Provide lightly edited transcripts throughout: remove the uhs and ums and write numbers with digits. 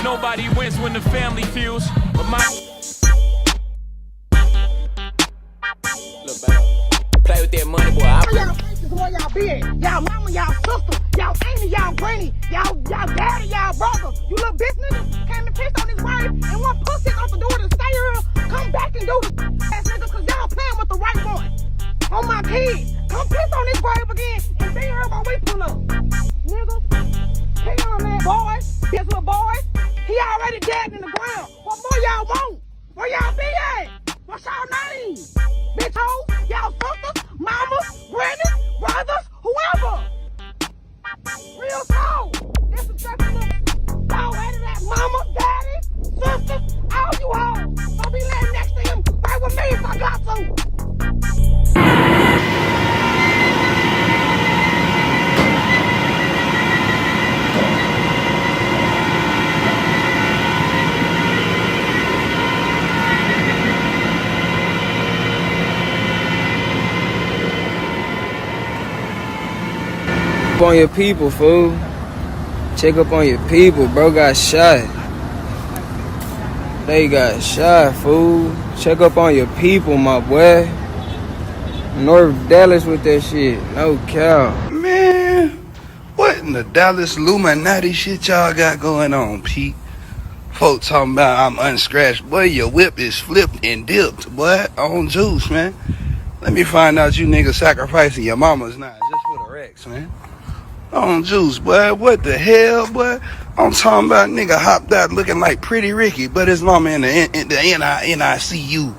Nobody wins when the family feels, but my Look back. Play with that money, boy. Y'all faces where y'all been. Y'all mama, y'all sister, y'all auntie, y'all granny, y'all daddy, y'all brother. You little bitch nigga came to piss on his grave and one pussy off the door to stay here. Come back and do the ass nigga, cause y'all playing with the right one. On my kids. Come piss on his grave again and be here while we pull up. Niggas, hang on man, boys. This little boys. He already dead in the ground. What more y'all want? Where y'all be at? What's y'all name? Bitch hoes, y'all sisters, mamas, grannies, brothers, whoever. Real talk. Disrespectful. Y'all hated that mama, daddy, sisters, all you hoes. Don't be laying next to him right with me if I got to. On your people, fool. Check up on your people. Bro got shot. They got shot, fool. Check up on your people, my boy. North Dallas with that shit. No cow. Man, what in the Dallas Illuminati shit y'all got going on, Pete? Folks talking about I'm unscratched. Boy, your whip is flipped and dipped, boy, on juice, man. Let me find out you niggas sacrificing your mamas now just for the Rex, man. On juice, boy. What the hell, boy? I'm talking about nigga hopped out looking like Pretty Ricky, but his mama in the NICU.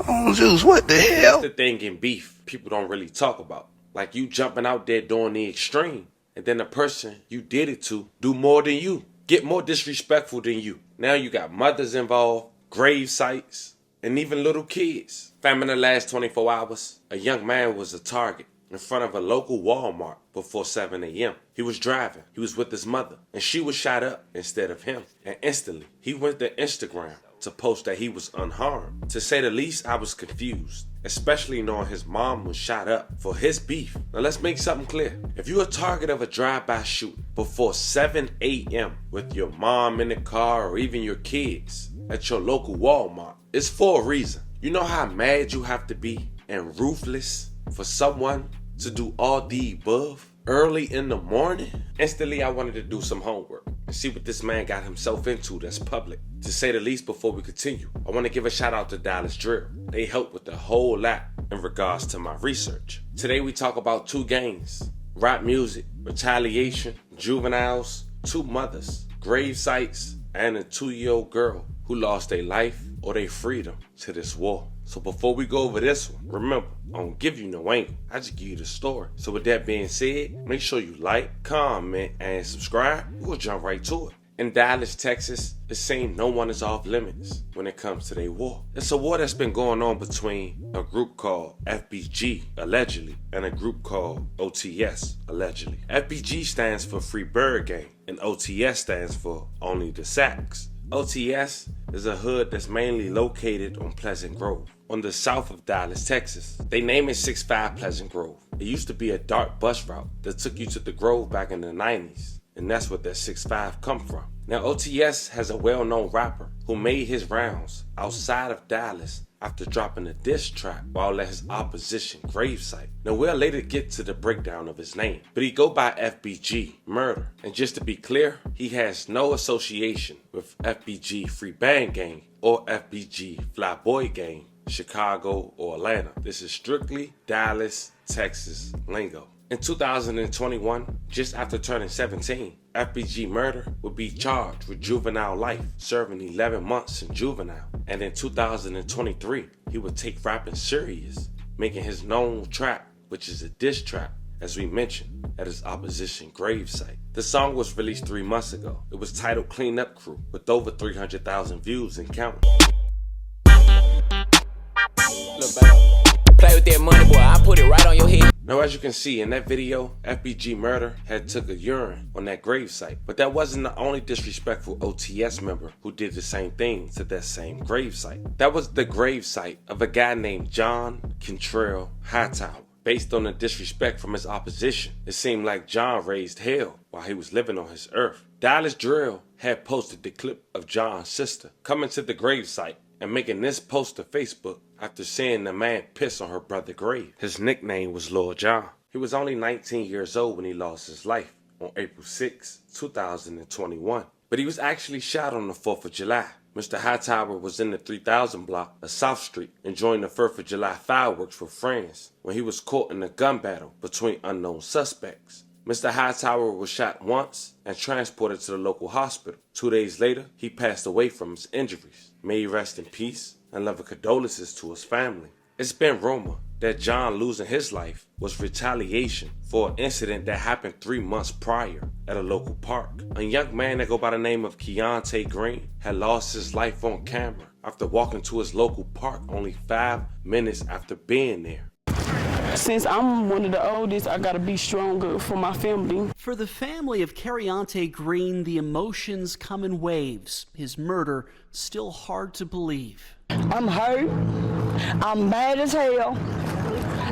On juice, what the hell? That's the thing in beef people don't really talk about. Like you jumping out there doing the extreme, and then the person you did it to do more than you, get more disrespectful than you. Now you got mothers involved, grave sites, and even little kids. Fam, in the last 24 hours, a young man was a target in front of a local Walmart before 7 a.m. He was driving. He was with his mother, and she was shot up instead of him. And instantly, he went to Instagram to post that he was unharmed. To say the least, I was confused, especially knowing his mom was shot up for his beef. Now let's make something clear. If you're a target of a drive-by shooting before 7 a.m. with your mom in the car or even your kids at your local Walmart, it's for a reason. You know how mad you have to be and ruthless for someone to do all the above early in the morning? Instantly, I wanted to do some homework and see what this man got himself into that's public. To say the least, before we continue, I want to give a shout out to Dallas Drill. They helped with a whole lot in regards to my research. Today we talk about 2 gangs, rap music, retaliation, juveniles, 2 mothers, grave sites, and a 2-year-old girl who lost their life or their freedom to this war. So before we go over this one, remember, I don't give you no angle. I just give you the story. So with that being said, make sure you like, comment, and subscribe. We'll jump right to it. In Dallas, Texas, it seems no one is off limits when it comes to their war. It's a war that's been going on between a group called FBG, allegedly, and a group called OTS, allegedly. FBG stands for Free Bird Gang, and OTS stands for Only the Sacks. OTS is a hood that's mainly located on Pleasant Grove, on the south of Dallas, Texas. They name it 65 Pleasant Grove. It used to be a dark bus route that took you to the Grove back in the 90s, and that's where that 65 come from. Now OTS has a well-known rapper who made his rounds outside of Dallas after dropping a diss track while at his opposition gravesite. Now we'll later get to the breakdown of his name, but he go by FBG Murda. And just to be clear, he has no association with FBG Free Band Gang or FBG Flyboy Gang, Chicago or Atlanta. This is strictly Dallas, Texas lingo. In 2021, just after turning 17, FBG Murda would be charged with juvenile life, serving 11 months in juvenile. And in 2023, he would take rapping serious, making his known track, which is a diss track, as we mentioned, at his opposition gravesite. The song was released 3 months ago. It was titled Clean Up Crew, with over 300,000 views and counting. Look back. Play with that money, boy. I put it right on your head. Now, as you can see in that video, FBG Murda had took a urine on that gravesite. But that wasn't the only disrespectful OTS member who did the same thing to that same gravesite. That was the gravesite of a guy named John Cantrell Hightower. Based on the disrespect from his opposition, it seemed like John raised hell while he was living on his earth. Dallas Drill had posted the clip of John's sister coming to the gravesite and making this post to Facebook after seeing the man piss on her brother's grave. His nickname was Lord John. He was only 19 years old when he lost his life on April 6, 2021. But he was actually shot on the 4th of July. Mr. Hightower was in the 3000 block of South Street enjoying the 4th of July fireworks with friends when he was caught in a gun battle between unknown suspects. Mr. Hightower was shot once and transported to the local hospital. 2 days later, he passed away from his injuries. May he rest in peace and love and condolences to his family. It's been rumored that John losing his life was retaliation for an incident that happened 3 months prior at a local park. A young man that go by the name of Keontae Green had lost his life on camera after walking to his local park only 5 minutes after being there. Since I'm one of the oldest, I gotta be stronger for my family. For the family of Keontae Green, the emotions come in waves. His murder still hard to believe. I'm hurt. I'm mad as hell.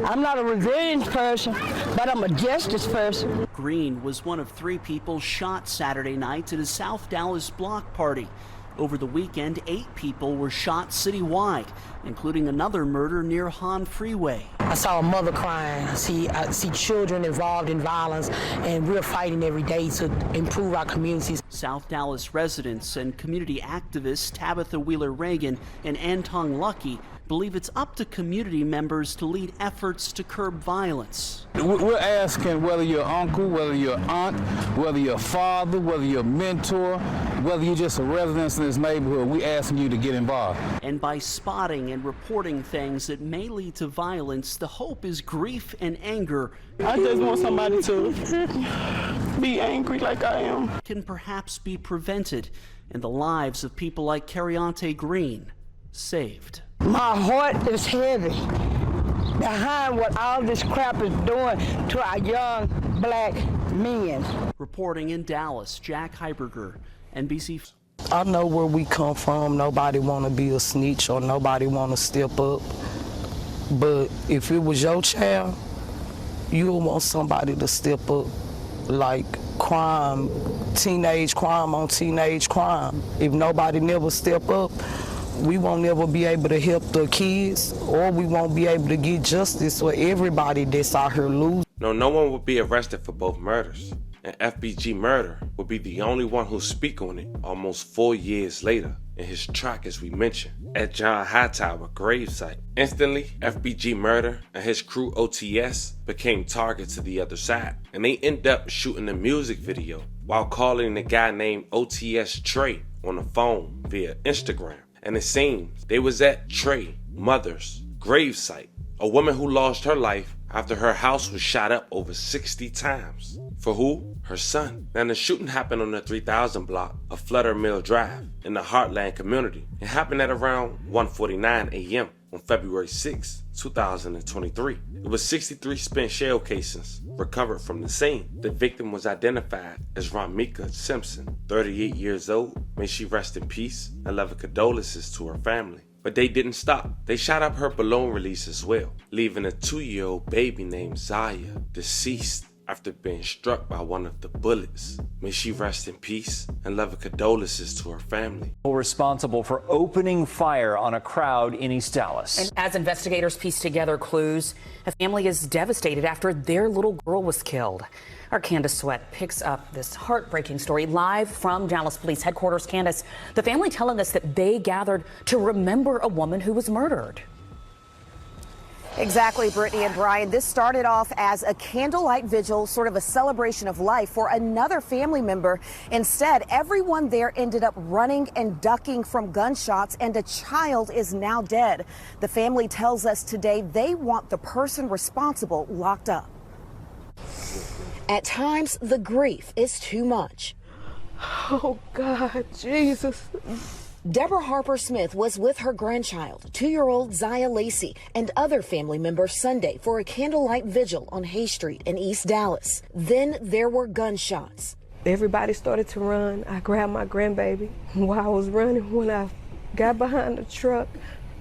I'm not a revenge person, but I'm a justice person. Green was one of 3 people shot Saturday night at a South Dallas block party. Over the weekend, 8 people were shot citywide, including another murder near Hahn Freeway. I saw a mother crying. I see children involved in violence, and we're fighting every day to improve our communities. South Dallas residents and community activists Tabitha Wheeler-Reagan and Antong Lucky believe it's up to community members to lead efforts to curb violence. We're asking whether you're uncle, whether you're aunt, whether you're father, whether you're a mentor, whether you're just a resident in this neighborhood, we're asking you to get involved. And by spotting and reporting things that may lead to violence, the hope is grief and anger. I just want somebody to be angry like I am. Can perhaps be prevented and the lives of people like Keontae Green saved. My heart is heavy behind what all this crap is doing to our young black men. Reporting in Dallas, Jack Heiberger, NBC. I know where we come from. Nobody want to be a snitch or nobody want to step up. But if it was your child, you would want somebody to step up, like crime, teenage crime on teenage crime. If nobody never step up, we won't never be able to help the kids, or we won't be able to get justice for everybody that's out here losing. No one would be arrested for both murders, and FBG Murda would be the only one who speak on it almost 4 years later in his track, as we mentioned, at John Hightower gravesite. Instantly, FBG Murda and his crew OTS became targets to the other side, and they end up shooting a music video while calling the guy named OTS Trey on the phone via Instagram. And it seems they was at Trey mother's gravesite, a woman who lost her life after her house was shot up over 60 times. For who? Her son. Now the shooting happened on the 3000 block of Flutter Mill Drive in the Heartland community. It happened at around 1:49 a.m. on February 6, 2023. It was 63 spent shell casings recovered from the scene. The victim was identified as Ramika Simpson, 38 years old. May she rest in peace and love and condolences to her family. But they didn't stop. They shot up her balloon release as well, leaving a 2-year-old baby named Zaya deceased after being struck by one of the bullets. May she rest in peace and love and condolences to her family. Responsible for opening fire on a crowd in East Dallas. And as investigators piece together clues, a family is devastated after their little girl was killed. Our Candace Sweat picks up this heartbreaking story live from Dallas Police Headquarters. Candace, the family telling us that they gathered to remember a woman who was murdered. Exactly, Brittany and Brian. This started off as a candlelight vigil, sort of a celebration of life for another family member. Instead, everyone there ended up running and ducking from gunshots, and a child is now dead. The family tells us today they want the person responsible locked up. At times, the grief is too much. Oh, God, Jesus. Deborah Harper Smith was with her grandchild, 2-year-old Zaya Lacey, and other family members Sunday for a candlelight vigil on Hay Street in East Dallas. Then there were gunshots. Everybody started to run. I grabbed my grandbaby while I was running. When I got behind the truck,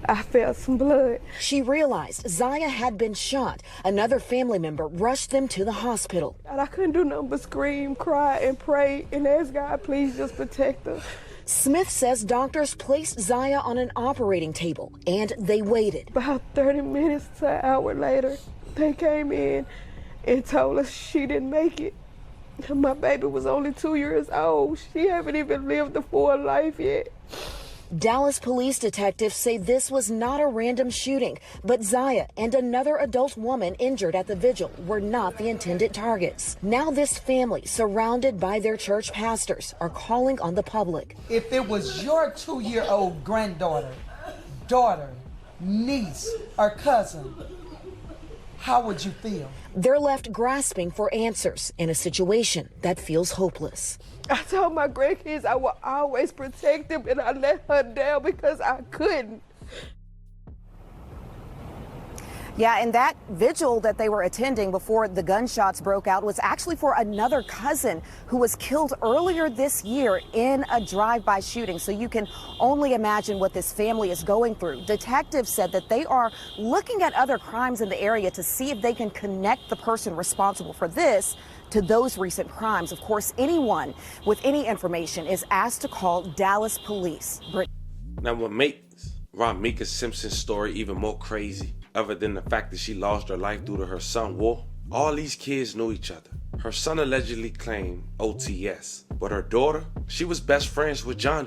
I felt some blood. She realized Zaya had been shot. Another family member rushed them to the hospital. And I couldn't do nothing but scream, cry, and pray and ask God, please just protect her. Smith says doctors placed Zaya on an operating table and they waited. About 30 minutes to an hour later, they came in and told us she didn't make it. My baby was only 2 years old. She haven't even lived a full life yet. Dallas police detectives say this was not a random shooting, but Zaya and another adult woman injured at the vigil were not the intended targets. Now this family, surrounded by their church pastors, are calling on the public. If it was your 2-year-old granddaughter, daughter, niece, or cousin, how would you feel? They're left grasping for answers in a situation that feels hopeless. I told my grandkids I will always protect them, and I let her down because I couldn't. Yeah, and that vigil that they were attending before the gunshots broke out was actually for another cousin who was killed earlier this year in a drive-by shooting. So you can only imagine what this family is going through. Detectives said that they are looking at other crimes in the area to see if they can connect the person responsible for this to those recent crimes. Of course, anyone with any information is asked to call Dallas police. Now, what makes Ramika Simpson's story even more crazy, other than the fact that she lost her life due to her son war, all these kids knew each other. Her son allegedly claimed OTS, but her daughter, she was best friends with John,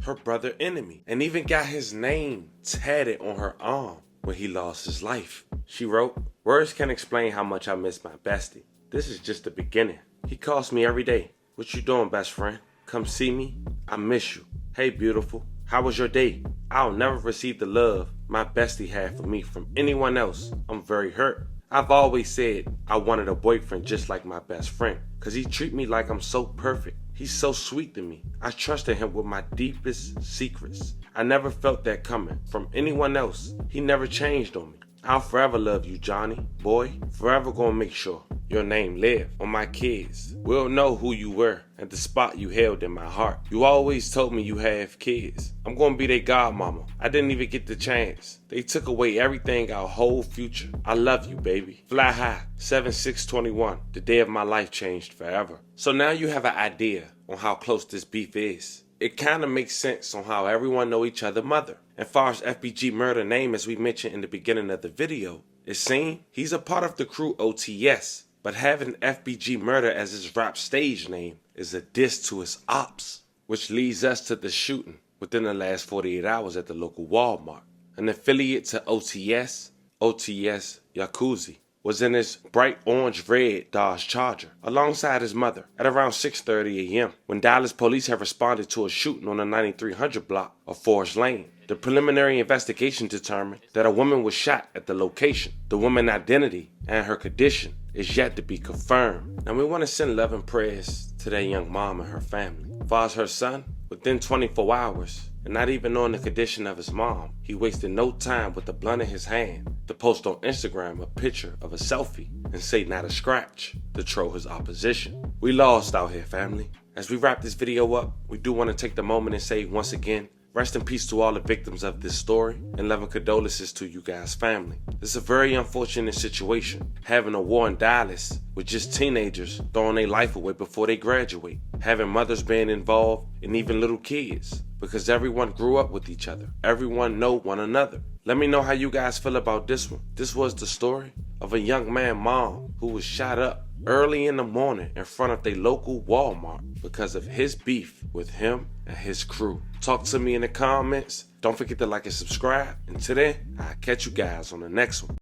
her brother enemy, and even got his name tatted on her arm when he lost his life. She wrote, "Words can't explain how much I miss my bestie. This is just the beginning. He calls me every day. What you doing, best friend? Come see me? I miss you. Hey, beautiful. How was your day? I'll never receive the love my bestie had for me from anyone else. I'm very hurt. I've always said I wanted a boyfriend just like my best friend, cause he treat me like I'm so perfect. He's so sweet to me. I trusted him with my deepest secrets. I never felt that coming from anyone else. He never changed on me. I'll forever love you, Johnny. Boy, forever gonna make sure your name live on my kids. We'll know who you were and the spot you held in my heart. You always told me you have kids. I'm gonna be their godmama. I didn't even get the chance. They took away everything, our whole future. I love you, baby. Fly high, 7/6/21. The day of my life changed forever." So now you have an idea on how close this beef is. It kind of makes sense on how everyone know each other's mother. And far as FBG Murda name, as we mentioned in the beginning of the video, is seen, he's a part of the crew OTS. But having FBG Murda as his rap stage name is a diss to his ops, which leads us to the shooting within the last 48 hours at the local Walmart. An affiliate to OTS, OTS Yakuza, was in his bright orange-red Dodge Charger alongside his mother at around 6:30 a.m. when Dallas police have responded to a shooting on the 9300 block of Forest Lane. The preliminary investigation determined that a woman was shot at the location. The woman's identity and her condition is yet to be confirmed. Now we want to send love and prayers to that young mom and her family. As far as her son, within 24 hours, and not even knowing the condition of his mom, he wasted no time with the blunt in his hand to post on Instagram a picture of a selfie and say not a scratch to troll his opposition. We lost out here, family. As we wrap this video up, we do want to take the moment and say once again, rest in peace to all the victims of this story, and love and condolences to you guys' family. This is a very unfortunate situation, having a war in Dallas with just teenagers throwing their life away before they graduate, having mothers being involved, and even little kids, because everyone grew up with each other. Everyone know one another. Let me know how you guys feel about this one. This was the story of a young man's mom who was shot up early in the morning in front of their local Walmart because of his beef with him and his crew. Talk to me in the comments. Don't forget to like and subscribe. Until then, I'll catch you guys on the next one.